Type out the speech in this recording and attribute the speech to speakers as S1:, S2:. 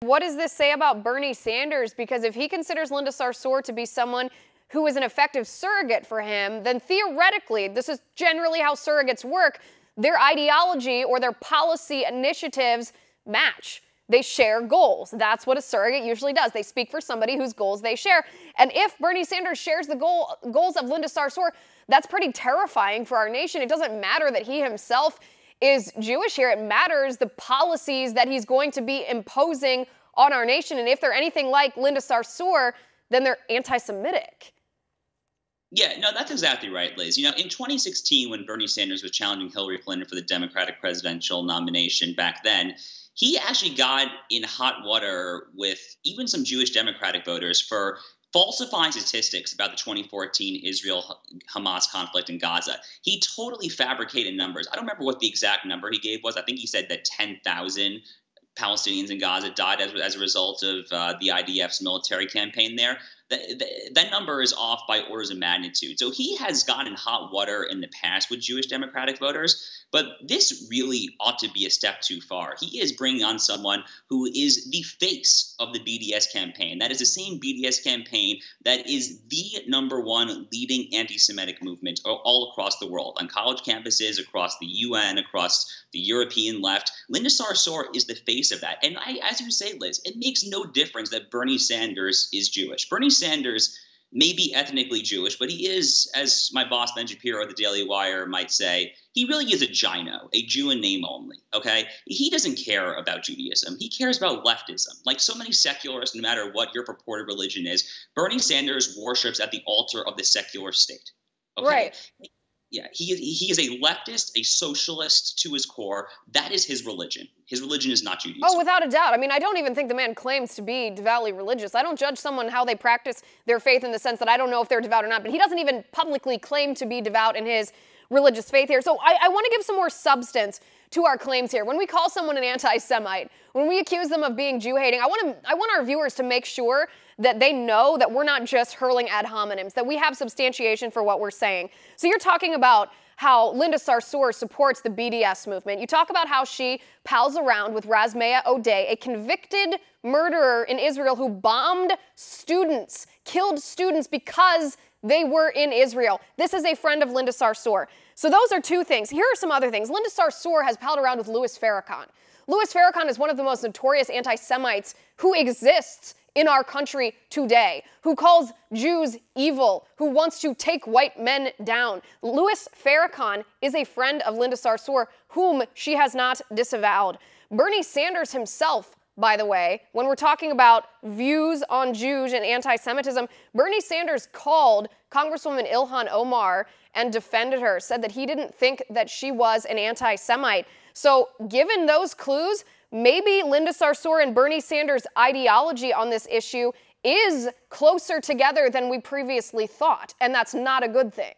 S1: What does this say about Bernie Sanders? Because if he considers Linda Sarsour to be someone who is an effective surrogate for him, then theoretically, this is generally how surrogates work, their ideology or their policy initiatives match. They share goals. That's what a surrogate usually does. They speak for somebody whose goals they share. And if Bernie Sanders shares the goals of Linda Sarsour, that's pretty terrifying for our nation. It doesn't matter that he himself is Jewish here. It matters the policies that he's going to be imposing on our nation. And if they're anything like Linda Sarsour, then they're anti-Semitic.
S2: Yeah, no, that's exactly right, Liz. In 2016, when Bernie Sanders was challenging Hillary Clinton for the Democratic presidential nomination back then, he actually got in hot water with even some Jewish Democratic voters for falsifying statistics about the 2014 Israel-Hamas conflict in Gaza. He totally fabricated numbers. I don't remember what the exact number he gave was. I think he said that 10,000 Palestinians in Gaza died as a result of the IDF's military campaign there. That number is off by orders of magnitude. So he has gotten hot water in the past with Jewish Democratic voters, but this really ought to be a step too far. He is bringing on someone who is the face of the BDS campaign. That is the same BDS campaign that is the #1 leading anti-Semitic movement all across the world, on college campuses, across the UN, across the European left. Linda Sarsour is the face of that. And as you say, Liz, it makes no difference that Bernie Sanders is Jewish. Bernie Sanders may be ethnically Jewish, but he is, as my boss Ben Shapiro of the Daily Wire might say, he really is a gino, a Jew in name only, okay? He doesn't care about Judaism. He cares about leftism. Like so many secularists, no matter what your purported religion is, Bernie Sanders worships at the altar of the secular state, okay?
S1: Right.
S2: Yeah, he is a leftist, a socialist to his core. That is his religion. His religion is not Judaism.
S1: Oh, without a doubt. I mean, I don't even think the man claims to be devoutly religious. I don't judge someone how they practice their faith in the sense that I don't know if they're devout or not, but he doesn't even publicly claim to be devout in his religious faith here. So I want to give some more substance to our claims here. When we call someone an anti-Semite, when we accuse them of being Jew-hating, I want our viewers to make sure that they know that we're not just hurling ad hominems, that we have substantiation for what we're saying. So you're talking about how Linda Sarsour supports the BDS movement. You talk about how she pals around with Razmea Odeh, a convicted murderer in Israel who bombed students, killed students because they were in Israel. This is a friend of Linda Sarsour. So those are two things. Here are some other things. Linda Sarsour has palled around with Louis Farrakhan. Louis Farrakhan is one of the most notorious anti-Semites who exists in our country today, who calls Jews evil, who wants to take white men down. Louis Farrakhan is a friend of Linda Sarsour, whom she has not disavowed. Bernie Sanders himself, by the way, when we're talking about views on Jews and anti-Semitism, Bernie Sanders called Congresswoman Ilhan Omar and defended her, said that he didn't think that she was an anti-Semite. So given those clues, maybe Linda Sarsour and Bernie Sanders' ideology on this issue is closer together than we previously thought, and that's not a good thing.